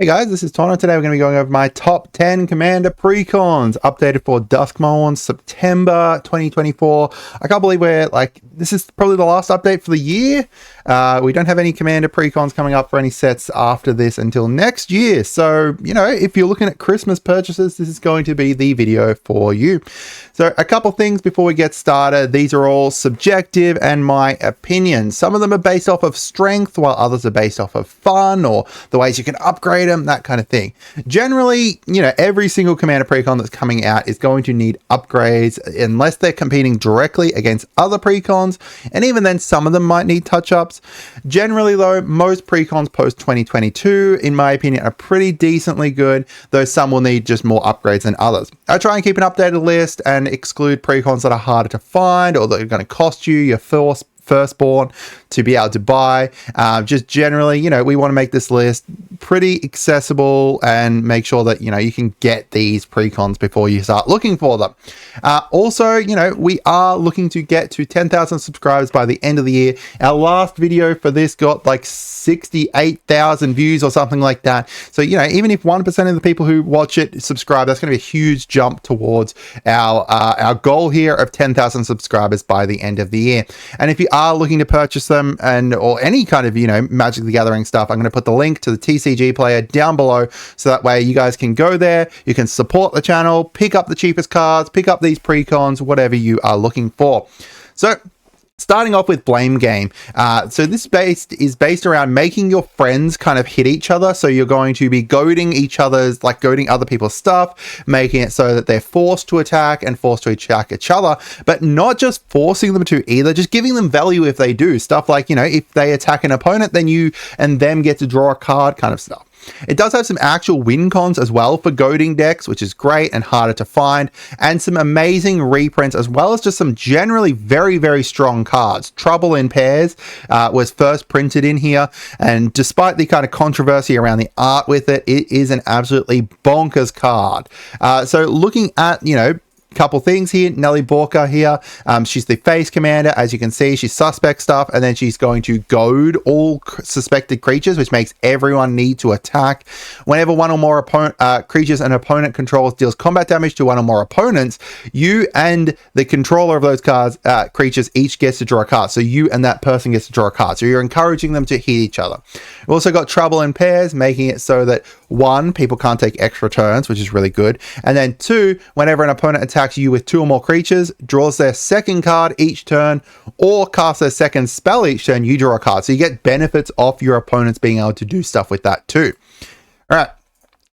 Hey guys, this is Tauna. Today we're going to be going over my top 10 Commander Precons, updated for Duskmourn, September 2024. I can't believe this is probably the last update for the year. We don't have any Commander Precons coming up for any sets after this until next year. So, if you're looking at Christmas purchases, this is going to be the video for you. So a couple things before we get started. These are all subjective and my opinion. Some of them are based off of strength, while others are based off of fun or the ways you can upgrade them, that kind of thing. Generally, every single Commander Precon that's coming out is going to need upgrades unless they're competing directly against other Precons, and even then some of them might need touch-ups. Generally though, most Precons post 2022, in my opinion, are pretty decently good, though some will need just more upgrades than others. I try and keep an updated list and exclude Precons that are harder to find or that are going to cost you your firstborn to be able to buy. Just generally, we want to make this list pretty accessible and make sure that, you can get these Precons before you start looking for them. Also, we are looking to get to 10,000 subscribers by the end of the year. Our last video for this got like 68,000 views or something like that. So, even if 1% of the people who watch it subscribe, that's going to be a huge jump towards our goal here of 10,000 subscribers by the end of the year. And if you are looking to purchase them or any kind of, Magic the Gathering stuff, I'm going to put the link to the TCG player down below. So that way you guys can go there, you can support the channel, pick up the cheapest cards, pick up these Precons, whatever you are looking for. So starting off with Blame Game. So this is based around making your friends kind of hit each other. So you're going to be goading goading other people's stuff, making it so that they're forced to attack and forced to attack each other, but not just forcing them to either, just giving them value if they do. Stuff like, if they attack an opponent, then you and them get to draw a card kind of stuff. It does have some actual win cons as well for goading decks, which is great and harder to find, and some amazing reprints, as well as just some generally very, very strong cards. Trouble in Pairs was first printed in here, and despite the kind of controversy around the art with it, it is an absolutely bonkers card. So looking at, couple things here. Nelly Borka here, she's the face commander. As you can see, she's suspect stuff, and then she's going to goad all suspected creatures, which makes everyone need to attack. Whenever one or more creatures an opponent controls deals combat damage to one or more opponents, you and the controller of those creatures each gets to draw a card. So you and that person gets to draw a card. So you're encouraging them to hit each other. We've also got Trouble in Pairs, making it so that 1, people can't take extra turns, which is really good. And then 2, whenever an opponent attacks you with 2 or more creatures, draws their second card each turn, or casts their second spell each turn, you draw a card. So you get benefits off your opponents being able to do stuff with that too. All right.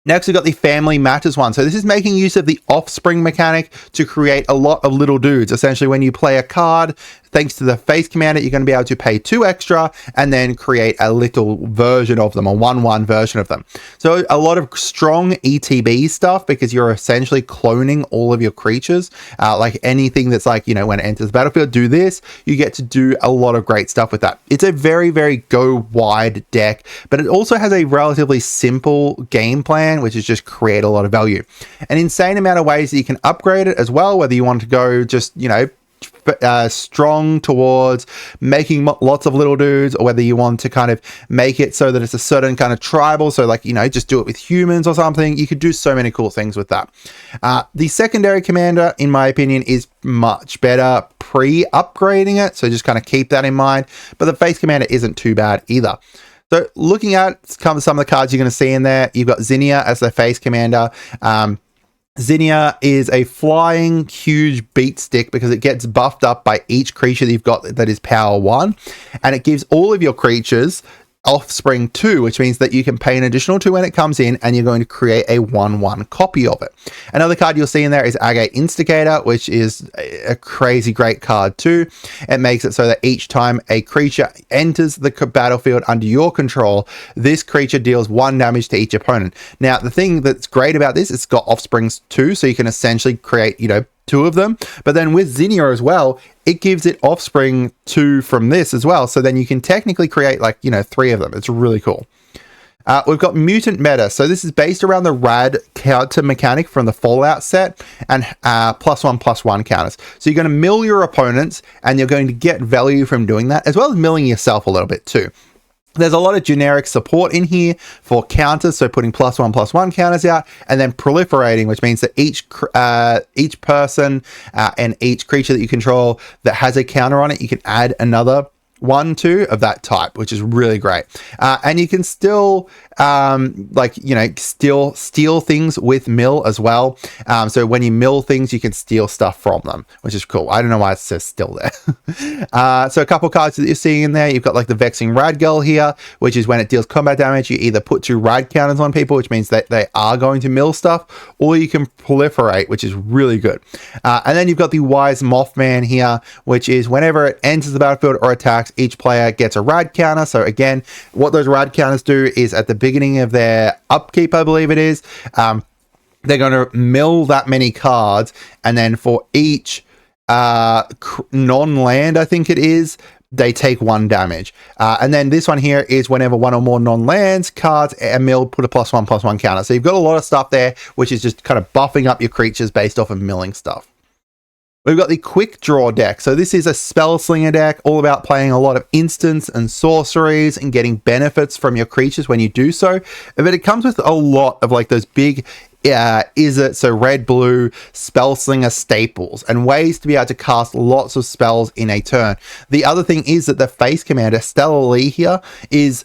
Next, we've got the Family Matters one. So this is making use of the offspring mechanic to create a lot of little dudes. Essentially, when you play a card, thanks to the face commander, you're going to be able to pay 2 extra and then create a little version of them, a 1/1 version of them. So a lot of strong ETB stuff, because you're essentially cloning all of your creatures. Like anything that's like, when it enters the battlefield, do this. You get to do a lot of great stuff with that. It's a very, very go wide deck, but it also has a relatively simple game plan, which is just create a lot of value. An insane amount of ways that you can upgrade it as well, whether you want to go just, strong towards making lots of little dudes, or whether you want to kind of make it so that it's a certain kind of tribal, so just do it with humans or something. You could do so many cool things with that. The secondary commander, in my opinion, is much better pre-upgrading it, so just kind of keep that in mind, but the face commander isn't too bad either. So looking at some of the cards you're going to see in there, you've got Zinnia as the face commander. Zinnia is a flying huge beat stick because it gets buffed up by each creature that you've got that is power 1, and it gives all of your creatures offspring 2, which means that you can pay an additional 2 when it comes in, and you're going to create a 1/1 copy of it. Another card you'll see in there is Agate Instigator, which is a crazy great card too. It makes it so that each time a creature enters the battlefield under your control, this creature deals 1 damage to each opponent. Now, the thing that's great about this, it's got offsprings too, so you can essentially create, 2 of them, but then with Zinnia as well, it gives it offspring 2 from this as well, so then you can technically create 3 of them. It's really cool. We've got Mutant Meta. So this is based around the rad counter mechanic from the Fallout set, and +1/+1 counters. So you're going to mill your opponents, and you're going to get value from doing that, as well as milling yourself a little bit too. There's a lot of generic support in here for counters, so putting +1/+1 counters out, and then proliferating, which means that each person and each creature that you control that has a counter on it, you can add another 1/2 of that type, which is really great. And you can still still steal things with mill as well. So when you mill things, you can steal stuff from them, which is cool. I don't know why it says still there. So a couple cards that you're seeing in there, you've got like the Vexing Radgirl here, which is when it deals combat damage, you either put 2 rad counters on people, which means that they are going to mill stuff, or you can proliferate, which is really good. And then you've got the Wise Mothman here, which is whenever it enters the battlefield or attacks, each player gets a rad counter. So again, what those rad counters do is at the beginning of their upkeep, I believe it is, they're going to mill that many cards, and then for each non-land, I think it is, they take 1 damage. And then this one here is whenever 1 or more non-lands cards are milled, put a +1/+1 counter. So you've got a lot of stuff there, which is just kind of buffing up your creatures based off of milling stuff. We've got the Quick Draw deck. So this is a spell slinger deck, all about playing a lot of instants and sorceries and getting benefits from your creatures when you do so. But it comes with a lot of like those big so red blue spell slinger staples and ways to be able to cast lots of spells in a turn. The other thing is that the face commander Stella Lee here is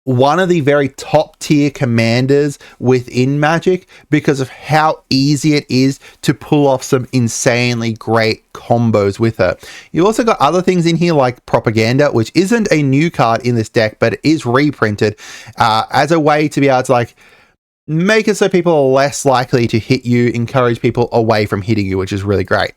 one of the very top tier commanders within Magic because of how easy it is to pull off some insanely great combos with her. You also got other things in here like Propaganda, which isn't a new card in this deck, but it is reprinted as a way to be able to like make it so people are less likely to hit you, encourage people away from hitting you, which is really great.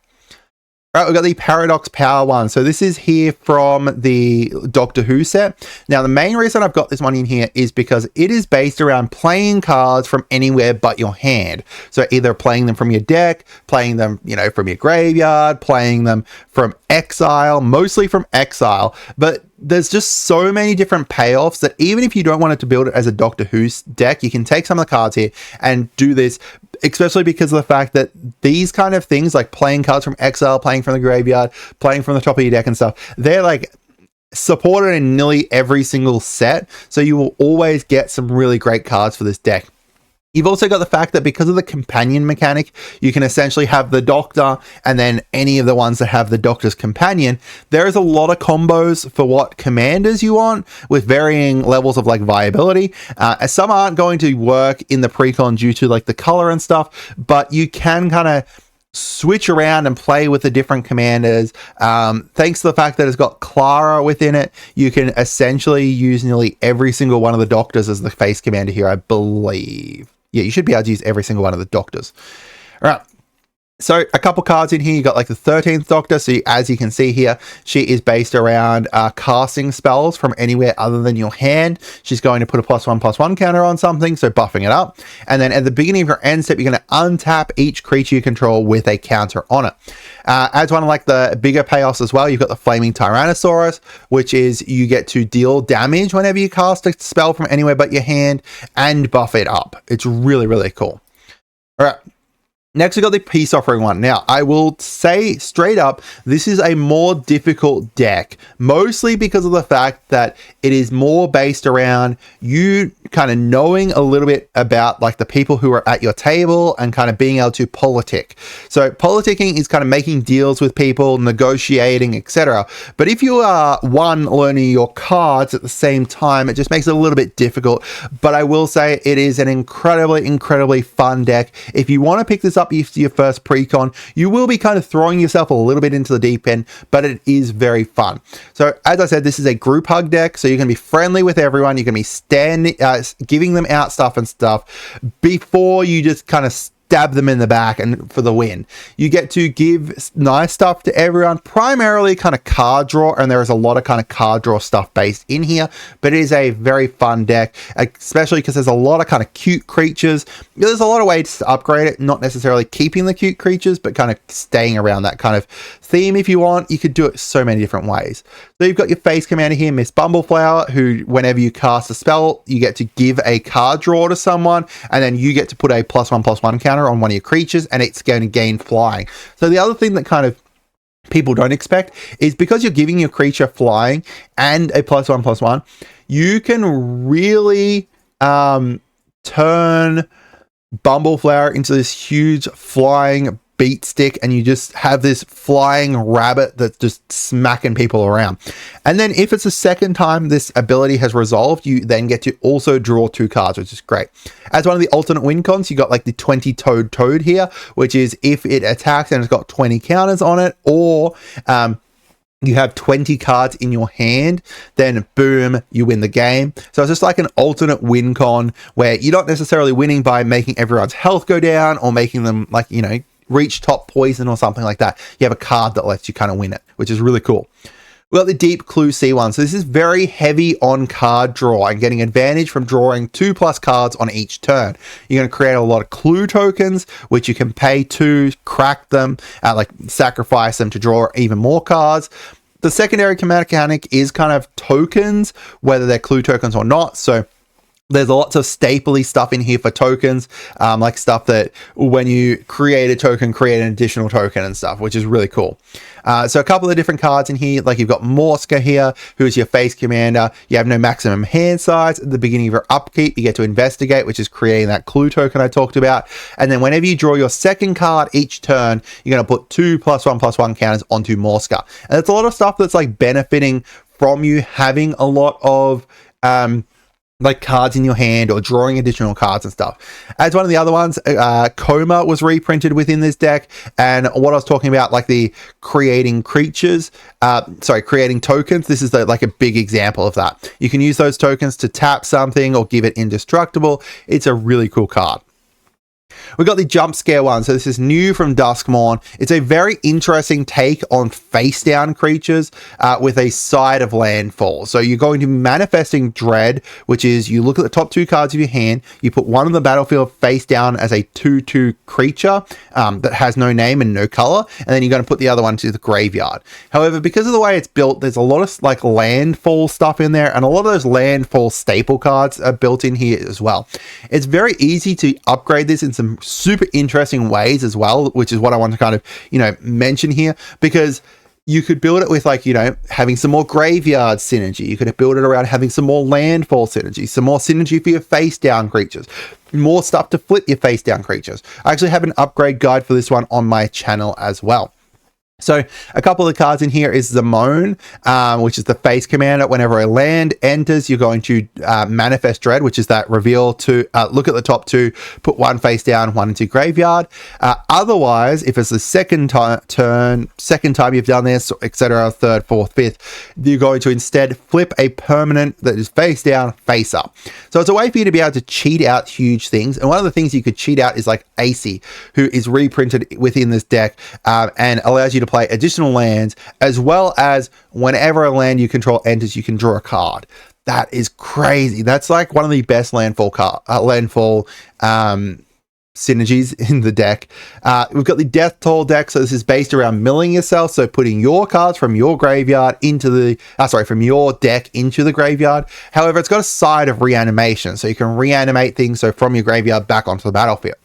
All right, we've got the Paradox Power one. So this is here from the Doctor Who set. Now, the main reason I've got this one in here is because it is based around playing cards from anywhere but your hand. So either playing them from your deck, playing them, from your graveyard, playing them from exile, mostly from exile. But there's just so many different payoffs that even if you don't want it to build it as a Doctor Who deck, you can take some of the cards here and do this, especially because of the fact that these kind of things like playing cards from exile, playing from the graveyard, playing from the top of your deck and stuff, they're like supported in nearly every single set. So you will always get some really great cards for this deck. You've also got the fact that because of the companion mechanic, you can essentially have the Doctor and then any of the ones that have the Doctor's companion. There is a lot of combos for what commanders you want with varying levels of like viability. Some aren't going to work in the Precon due to like the color and stuff, but you can kind of switch around and play with the different commanders. Thanks to the fact that it's got Clara within it, you can essentially use nearly every single one of the Doctors as the face commander here, I believe. Yeah, you should be able to use every single one of the Doctors. All right. So a couple cards in here, you got like the 13th Doctor. So as you can see here, she is based around casting spells from anywhere other than your hand. She's going to put a +1/+1 counter on something, so buffing it up. And then at the beginning of your end step, you're going to untap each creature you control with a counter on it. As one of like the bigger payoffs as well, you've got the Flaming Tyrannosaurus, which is you get to deal damage whenever you cast a spell from anywhere but your hand and buff it up. It's really, really cool. All right. Next, we got the Peace Offering one. Now, I will say straight up, this is a more difficult deck, mostly because of the fact that it is more based around you kind of knowing a little bit about like the people who are at your table and kind of being able to politic. So politicking is kind of making deals with people, negotiating, etc. But if you are learning your cards at the same time, it just makes it a little bit difficult. But I will say it is an incredibly, incredibly fun deck. If you want to pick this up after your first Precon, you will be kind of throwing yourself a little bit into the deep end, but it is very fun. So as I said, this is a group hug deck, so you're going to be friendly with everyone. You're going to be giving them out stuff before you just kind of stab them in the back and for the win. You get to give nice stuff to everyone, primarily kind of card draw, and there is a lot of kind of card draw stuff based in here, but it is a very fun deck, especially because there's a lot of kind of cute creatures. There's a lot of ways to upgrade it, not necessarily keeping the cute creatures, but kind of staying around that kind of theme if you want. You could do it so many different ways. So you've got your face commander here, Miss Bumbleflower, who whenever you cast a spell, you get to give a card draw to someone, and then you get to put a +1/+1 counter on one of your creatures, and it's going to gain flying. So the other thing that kind of people don't expect is because you're giving your creature flying and a +1/+1, you can really turn Bumbleflower into this huge flying beat stick, and you just have this flying rabbit that's just smacking people around. And then if it's the second time this ability has resolved, you then get to also draw 2 cards, which is great. As one of the alternate win cons, you got like the 20-toed toad here, which is if it attacks and it's got 20 counters on it, or you have 20 cards in your hand, then boom, you win the game. So it's just like an alternate win con where you're not necessarily winning by making everyone's health go down or making them, like, you know, reach top poison or something like that. You have a card that lets you kind of win it, which is really cool. We've got the Deep Clue C1. So this is very heavy on card draw and getting advantage from drawing 2+ cards on each turn. You're going to create a lot of clue tokens, which you can pay to crack them, like sacrifice them to draw even more cards. The secondary mechanic is kind of tokens, whether they're clue tokens or not. So there's lots of stapley stuff in here for tokens, like stuff that when you create a token, create an additional token and stuff, which is really cool. So a couple of different cards in here, like you've got Morska here, who's your face commander. You have no maximum hand size. At the beginning of your upkeep, you get to investigate, which is creating that clue token I talked about. And then whenever you draw your second card each turn, you're going to put 2 +1/+1 counters onto Morska. And it's a lot of stuff that's like benefiting from you having a lot of like cards in your hand or drawing additional cards and stuff. As one of the other ones, Coma was reprinted within this deck, and what I was talking about, like the creating creatures, creating tokens, this is like a big example of that. You can use those tokens to tap something or give it indestructible. It's a really cool card. We've got the jump scare one. So this is new from Duskmourn. It's a very interesting take on face down creatures with a side of landfall. So you're going to be manifesting Dread, which is you look at the top 2 cards of your hand, you put one on the battlefield face down as a 2/2 creature that has no name and no color, and then you're going to put the other one to the graveyard. However, because of the way it's built, there's a lot of like landfall stuff in there, and a lot of those landfall staple cards are built in here as well. It's very easy to upgrade this in some super interesting ways as well, which is what I want to kind of, you know, mention here, because you could build it with, like, you know, having some more graveyard synergy. You could build it around having some more landfall synergy, some more synergy for your face down creatures, more stuff to flip your face down creatures. I actually have an upgrade guide for this one on my channel as well. So a couple of the cards in here is Duskmourn, which is the face commander. Whenever a land enters, you're going to manifest Dread, which is that reveal to look at the top 2, put 1 face down, 1 into graveyard. Otherwise, if it's the second time you've done this, etc., 3rd, 4th, 5th, you're going to instead flip a permanent that is face down, face up. So it's a way for you to be able to cheat out huge things. And one of the things you could cheat out is like AC, who is reprinted within this deck and allows you to play additional lands, as well as whenever a land you control enters, you can draw a card. That is crazy. That's like one of the best landfall synergies in the deck. We've got the Death Toll deck. So this is based around milling yourself. So putting your cards from your graveyard into the, from your deck into the graveyard. However, it's got a side of reanimation. So you can reanimate things. So from your graveyard back onto the battlefield.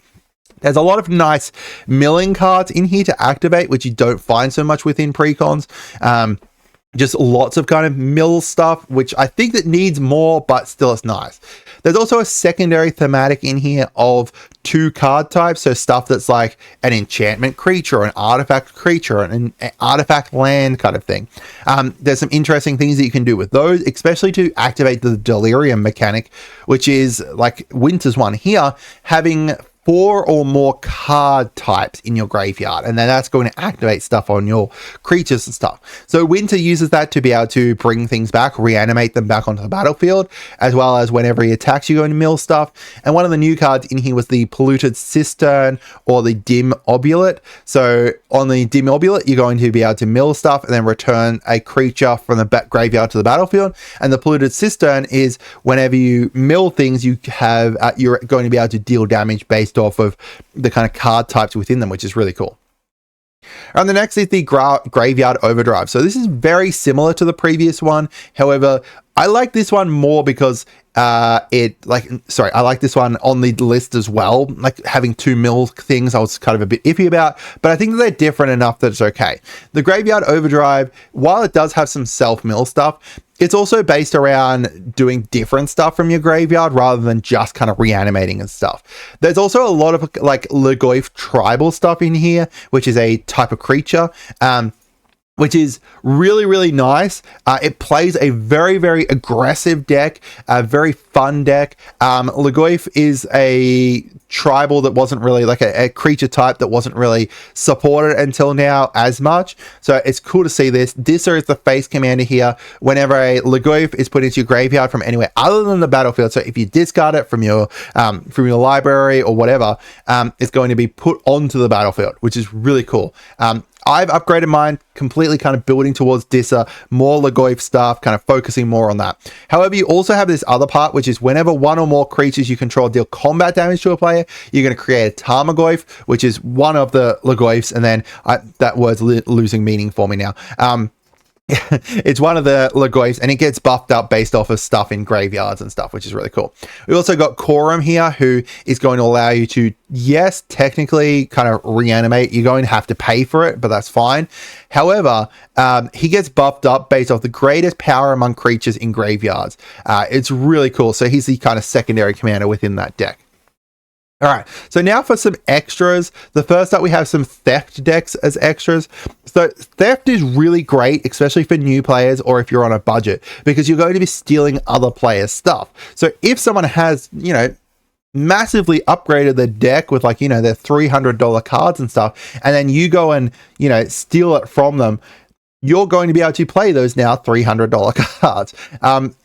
There's a lot of nice milling cards in here to activate, which you don't find so much within precons. Just lots of kind of mill stuff, which I think that needs more, but still it's nice. There's also a secondary thematic in here of 2 card types. So stuff that's like an enchantment creature or an artifact creature or an artifact land kind of thing. There's some interesting things that you can do with those, especially to activate the delirium mechanic, which is like Winter's one here, having 4 or more card types in your graveyard, and then that's going to activate stuff on your creatures and stuff. So Winter uses that to be able to bring things back, reanimate them back onto the battlefield, as well as whenever he attacks, you go and mill stuff. And one of the new cards in here was the Polluted Cistern or the Dim Obulate. So on the Dim Obulate, you're going to be able to mill stuff and then return a creature from the graveyard to the battlefield. And the Polluted Cistern is whenever you mill things, you have you're going to be able to deal damage based off of the kind of card types within them, which is really cool. And the next is the Graveyard Overdrive. So this is very similar to the previous one. However, I like this one more because I like this one on the list as well. Like having 2 mill things I was kind of a bit iffy about, but I think that they're different enough that it's okay. The Graveyard Overdrive, while it does have some self-mill stuff, it's also based around doing different stuff from your graveyard rather than just kind of reanimating and stuff. There's also a lot of like Legoif tribal stuff in here, which is a type of creature, which is really, really nice. It plays a very, very aggressive deck, a very fun deck. Legoif is a tribal that wasn't really like a creature type that wasn't really supported until now as much. So it's cool to see this. Disser is the face commander here. Whenever a Legoif is put into your graveyard from anywhere other than the battlefield, so if you discard it from your library or whatever, it's going to be put onto the battlefield, which is really cool. I've upgraded mine, completely kind of building towards Disser, more Legoif stuff, kind of focusing more on that. However, you also have this other part, which is whenever 1 or more creatures you control deal combat damage to a player, you're going to create a Tarmogoyf, which is one of the Legoifs, and then that word's losing meaning for me now. It's one of the Legoifs, and it gets buffed up based off of stuff in graveyards and stuff, which is really cool. We also got Corum here, who is going to allow you to, yes, technically kind of reanimate. You're going to have to pay for it, but that's fine. However, he gets buffed up based off the greatest power among creatures in graveyards. It's really cool. So he's the kind of secondary commander within that deck. All right, so now for some extras. The first up, we have some Theft decks as extras. So Theft is really great, especially for new players or if you're on a budget, because you're going to be stealing other players' stuff. So if someone has, massively upgraded their deck with like, their $300 cards and stuff, and then you go and, steal it from them, you're going to be able to play those now $300 cards.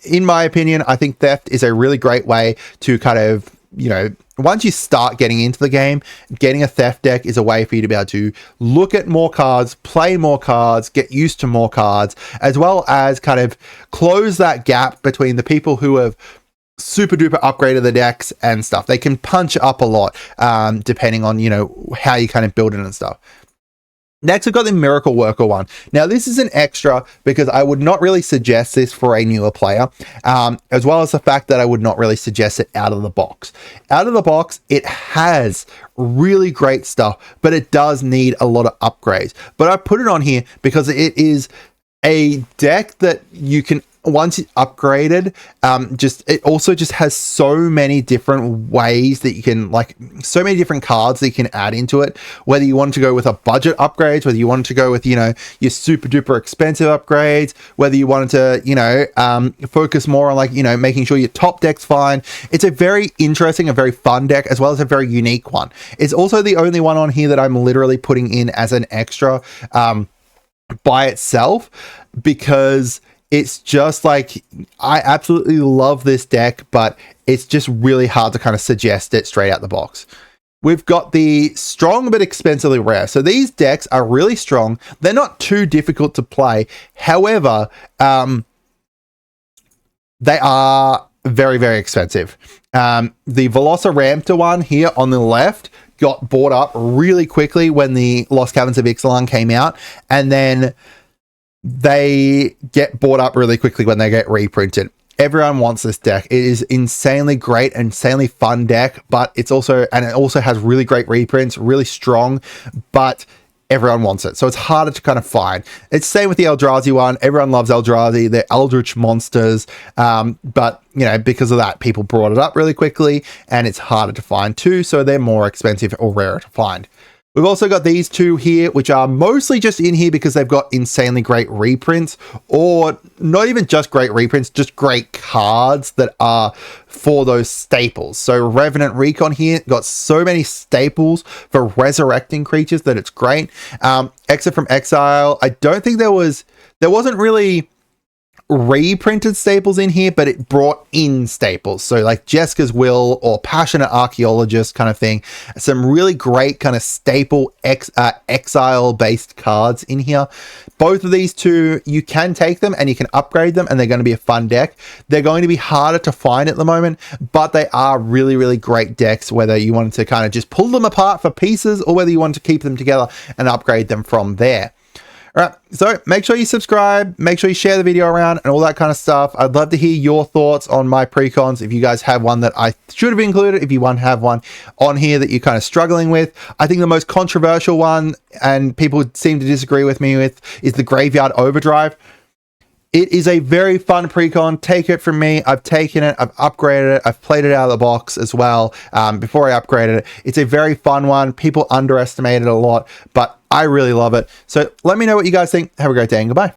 In my opinion, I think Theft is a really great way to kind of, once you start getting into the game, getting a Theft deck is a way for you to be able to look at more cards, play more cards, get used to more cards, as well as kind of close that gap between the people who have super duper upgraded the decks and stuff. They can punch up a lot, depending on, how you kind of build it and stuff. Next, we've got the Miracle Worker one. Now, this is an extra because I would not really suggest this for a newer player, as well as the fact that I would not really suggest it out of the box. Out of the box, it has really great stuff, but it does need a lot of upgrades. But I put it on here because it is a deck that you can, once it's upgraded, it also just has so many different ways that you can, like, so many different cards that you can add into it, whether you want to go with a budget upgrades, whether you want to go with, your super duper expensive upgrades, whether you wanted to, focus more on like, making sure your top deck's fine. It's a very interesting, a very fun deck, as well as a very unique one. It's also the only one on here that I'm literally putting in as an extra, by itself, because it's just like, I absolutely love this deck, but it's just really hard to kind of suggest it straight out the box. We've got the strong but expensively rare. So these decks are really strong. They're not too difficult to play. However, they are very, very expensive. The Velociraptor one here on the left got bought up really quickly when the Lost Caverns of Ixalan came out, and then they get bought up really quickly when they get reprinted. Everyone wants this deck. It is insanely great, insanely fun deck, but it also has really great reprints, really strong, but everyone wants it. So it's harder to kind of find. It's the same with the Eldrazi one. Everyone loves Eldrazi. They're eldritch monsters. But, because of that, people brought it up really quickly, and it's harder to find too. So they're more expensive or rarer to find. We've also got these two here, which are mostly just in here because they've got insanely great reprints, or not even just great reprints, just great cards that are for those staples. So Revenant Recon here got so many staples for resurrecting creatures that it's great. Exit from Exile, I don't think there wasn't really reprinted staples in here, but it brought in staples, so like Jeska's Will or Passionate Archaeologist kind of thing. Some really great kind of staple exile based cards in here. Both of these two, you can take them and you can upgrade them, and they're going to be a fun deck. They're going to be harder to find at the moment, but they are really, really great decks, whether you wanted to kind of just pull them apart for pieces or whether you want to keep them together and upgrade them from there. All right, so make sure you subscribe, make sure you share the video around and all that kind of stuff. I'd love to hear your thoughts on my precons. If you guys have one that I should have included, if you have one on here that you're kind of struggling with. I think the most controversial one, and people seem to disagree with me with, is the Graveyard Overdrive. It is a very fun precon. Take it from me. I've taken it, I've upgraded it, I've played it out of the box as well before I upgraded it. It's a very fun one. People underestimate it a lot, but I really love it. So let me know what you guys think. Have a great day and goodbye.